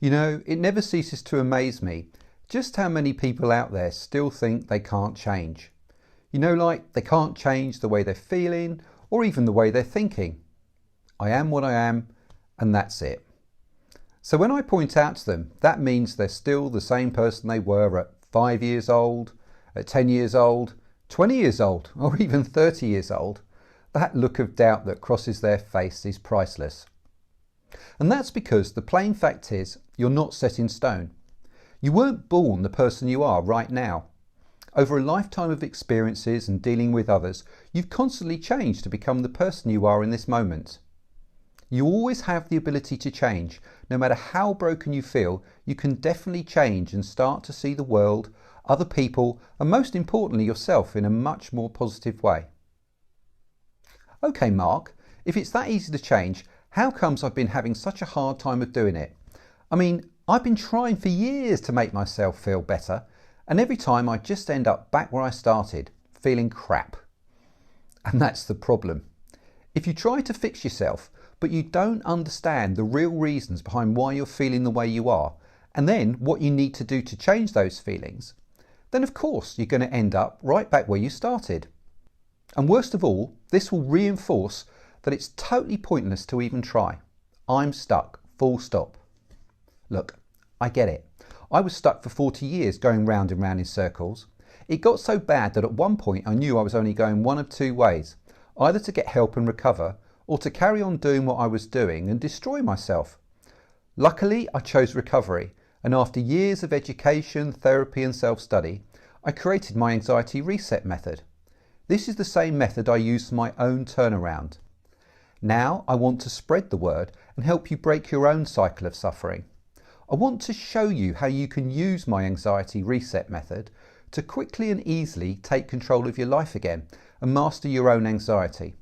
You know, it never ceases to amaze me just how many people out there still think they can't change. You know, like they can't change the way they're feeling or even the way they're thinking. I am what I am, and that's it. So when I point out to them, that means they're still the same person they were at 5 years old, at 10 years old, 20 years old, or even 30 years old, that look of doubt that crosses their face is priceless. And that's because the plain fact is, you're not set in stone. You weren't born the person you are right now. Over a lifetime of experiences and dealing with others, you've constantly changed to become the person you are in this moment. You always have the ability to change. No matter how broken you feel, you can definitely change and start to see the world, other people, and most importantly yourself in a much more positive way. Okay, Mark, if it's that easy to change, how comes I've been having such a hard time of doing it? I mean, I've been trying for years to make myself feel better, and every time I just end up back where I started, feeling crap. And that's the problem. If you try to fix yourself, but you don't understand the real reasons behind why you're feeling the way you are, and then what you need to do to change those feelings, then of course you're going to end up right back where you started. And worst of all, this will reinforce that it's totally pointless to even try. I'm stuck, full stop. Look, I get it. I was stuck for 40 years going round and round in circles. It got so bad that at one point I knew I was only going one of two ways, either to get help and recover, or to carry on doing what I was doing and destroy myself. Luckily, I chose recovery, and after years of education, therapy and self-study, I created my anxiety reset method. This is the same method I use for my own turnaround. Now I want to spread the word and help you break your own cycle of suffering. I want to show you how you can use my anxiety reset method to quickly and easily take control of your life again and master your own anxiety.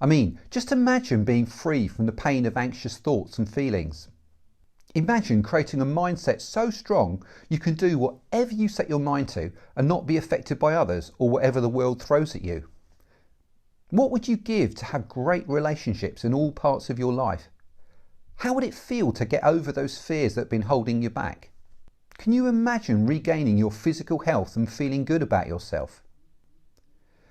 I mean, just imagine being free from the pain of anxious thoughts and feelings. Imagine creating a mindset so strong you can do whatever you set your mind to and not be affected by others or whatever the world throws at you. What would you give to have great relationships in all parts of your life? How would it feel to get over those fears that have been holding you back? Can you imagine regaining your physical health and feeling good about yourself?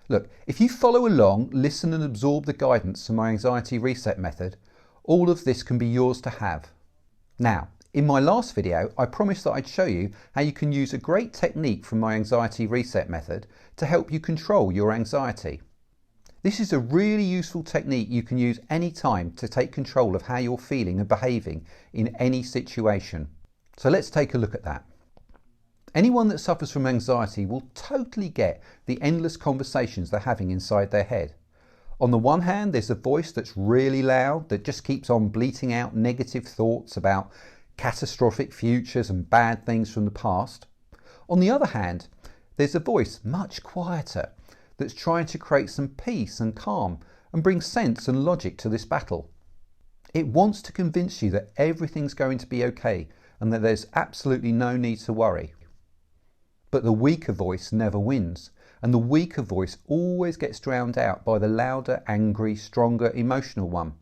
Look, if you follow along, listen and absorb the guidance from my anxiety reset method, all of this can be yours to have. Now, in my last video, I promised that I'd show you how you can use a great technique from my anxiety reset method to help you control your anxiety. This is a really useful technique you can use any time to take control of how you're feeling and behaving in any situation. So let's take a look at that. Anyone that suffers from anxiety will totally get the endless conversations they're having inside their head. On the one hand, there's a voice that's really loud that just keeps on bleating out negative thoughts about catastrophic futures and bad things from the past. On the other hand, there's a voice much quieter that's trying to create some peace and calm and bring sense and logic to this battle. It wants to convince you that everything's going to be okay and that there's absolutely no need to worry. But the weaker voice never wins, and the weaker voice always gets drowned out by the louder, angry, stronger, emotional one.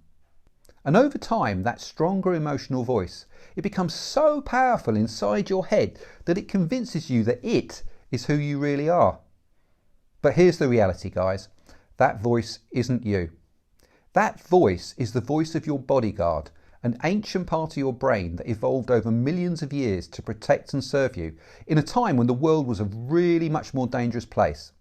And over time, that stronger emotional voice, it becomes so powerful inside your head that it convinces you that it is who you really are. But here's the reality, guys. That voice isn't you. That voice is the voice of your bodyguard, an ancient part of your brain that evolved over millions of years to protect and serve you in a time when the world was a really much more dangerous place.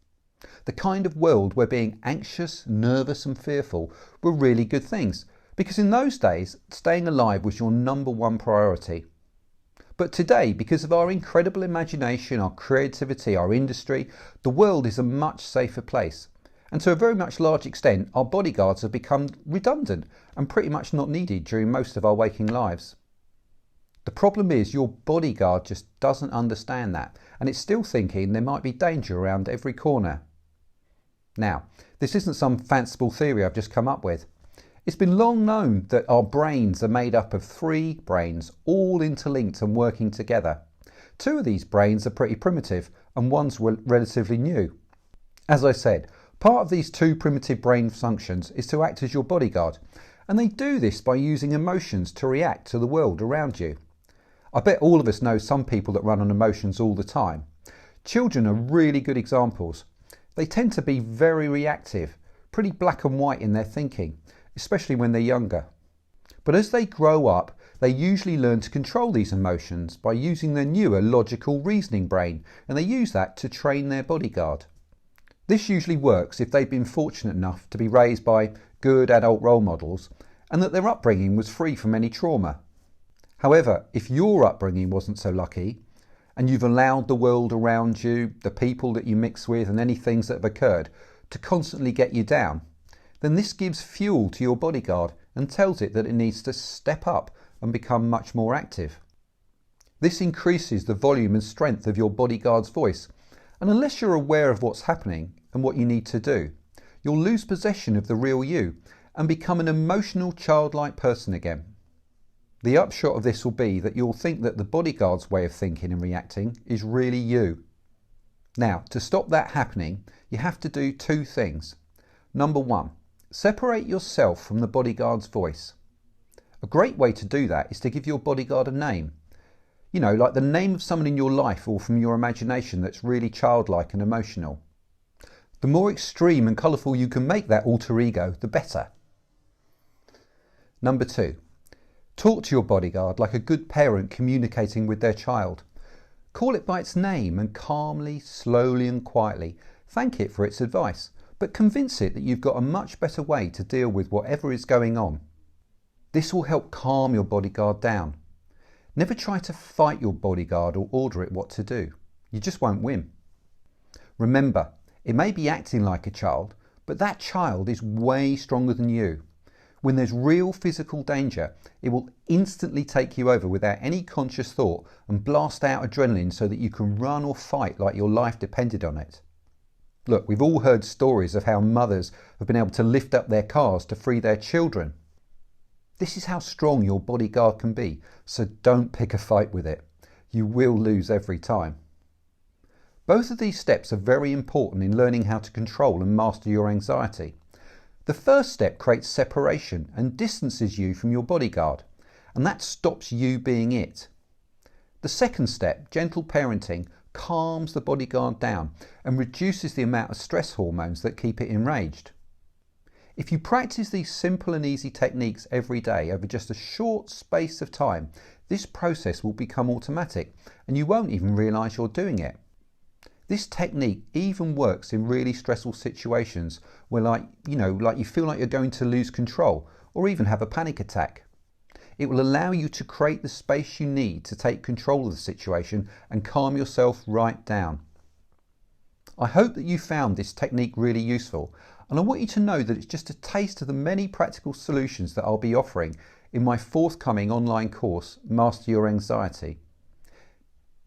The kind of world where being anxious, nervous and fearful were really good things, because in those days, staying alive was your number one priority. But today, because of our incredible imagination, our creativity, our industry, the world is a much safer place. And to a very much large extent, our bodyguards have become redundant and pretty much not needed during most of our waking lives. The problem is your bodyguard just doesn't understand that, and it's still thinking there might be danger around every corner. Now, this isn't some fanciful theory I've just come up with. It's been long known that our brains are made up of 3 brains, all interlinked and working together. 2 of these brains are pretty primitive and one's relatively new. As I said, part of these 2 primitive brain functions is to act as your bodyguard, and they do this by using emotions to react to the world around you. I bet all of us know some people that run on emotions all the time. Children are really good examples. They tend to be very reactive, pretty black and white in their thinking, especially when they're younger. But as they grow up, they usually learn to control these emotions by using their newer logical reasoning brain, and they use that to train their bodyguard. This usually works if they've been fortunate enough to be raised by good adult role models and that their upbringing was free from any trauma. However, if your upbringing wasn't so lucky, and you've allowed the world around you, the people that you mix with, and any things that have occurred to constantly get you down, then this gives fuel to your bodyguard and tells it that it needs to step up and become much more active. This increases the volume and strength of your bodyguard's voice, and unless you're aware of what's happening and what you need to do, you'll lose possession of the real you and become an emotional, childlike person again. The upshot of this will be that you'll think that the bodyguard's way of thinking and reacting is really you. Now, to stop that happening, you have to do two things. Number one, separate yourself from the bodyguard's voice. A great way to do that is to give your bodyguard a name. You know, like the name of someone in your life or from your imagination that's really childlike and emotional. The more extreme and colourful you can make that alter ego, the better. Number two, talk to your bodyguard like a good parent communicating with their child. Call it by its name and calmly, slowly and quietly thank it for its advice, but convince it that you've got a much better way to deal with whatever is going on. This will help calm your bodyguard down. Never try to fight your bodyguard or order it what to do. You just won't win. Remember, it may be acting like a child, but that child is way stronger than you. When there's real physical danger, it will instantly take you over without any conscious thought and blast out adrenaline so that you can run or fight like your life depended on it. Look, we've all heard stories of how mothers have been able to lift up their cars to free their children. This is how strong your bodyguard can be, so don't pick a fight with it. You will lose every time. Both of these steps are very important in learning how to control and master your anxiety. The first step creates separation and distances you from your bodyguard, and that stops you being it. The second step, gentle parenting, calms the bodyguard down and reduces the amount of stress hormones that keep it enraged. If you practice these simple and easy techniques every day over just a short space of time, this process will become automatic and you won't even realise you're doing it. This technique even works in really stressful situations where like you feel like you're going to lose control or even have a panic attack. It will allow you to create the space you need to take control of the situation and calm yourself right down. I hope that you found this technique really useful, and I want you to know that it's just a taste of the many practical solutions that I'll be offering in my forthcoming online course, Master Your Anxiety.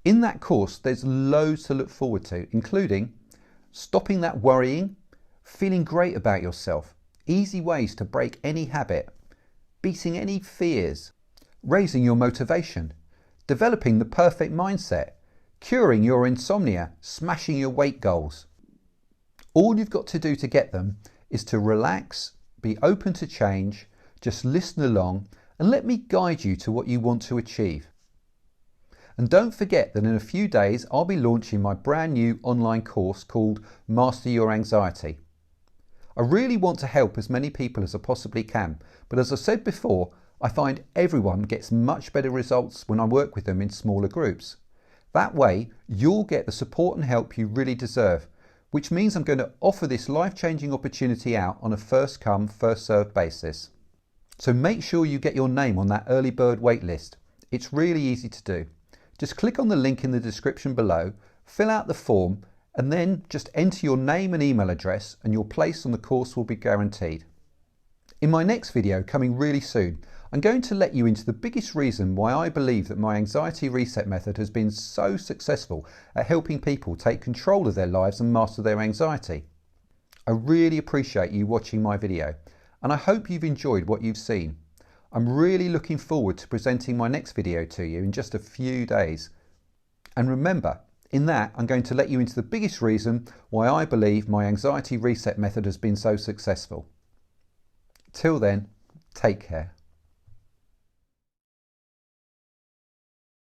In that course, there's loads to look forward to, including stopping that worrying, feeling great about yourself, easy ways to break any habit, beating any fears, raising your motivation, developing the perfect mindset, curing your insomnia, smashing your weight goals. All you've got to do to get them is to relax, be open to change, just listen along and let me guide you to what you want to achieve. And don't forget that in a few days I'll be launching my brand new online course called Master Your Anxiety. I really want to help as many people as I possibly can, but as I said before, I find everyone gets much better results when I work with them in smaller groups. That way, you'll get the support and help you really deserve, which means I'm going to offer this life-changing opportunity out on a first-come, first-served basis. So make sure you get your name on that early bird waitlist. It's really easy to do. Just click on the link in the description below, fill out the form, and then just enter your name and email address and your place on the course will be guaranteed. In my next video, coming really soon, I'm going to let you into the biggest reason why I believe that my anxiety reset method has been so successful at helping people take control of their lives and master their anxiety. I really appreciate you watching my video, and I hope you've enjoyed what you've seen. I'm really looking forward to presenting my next video to you in just a few days. And remember, in that I'm going to let you into the biggest reason why I believe my anxiety reset method has been so successful. Till then, take care.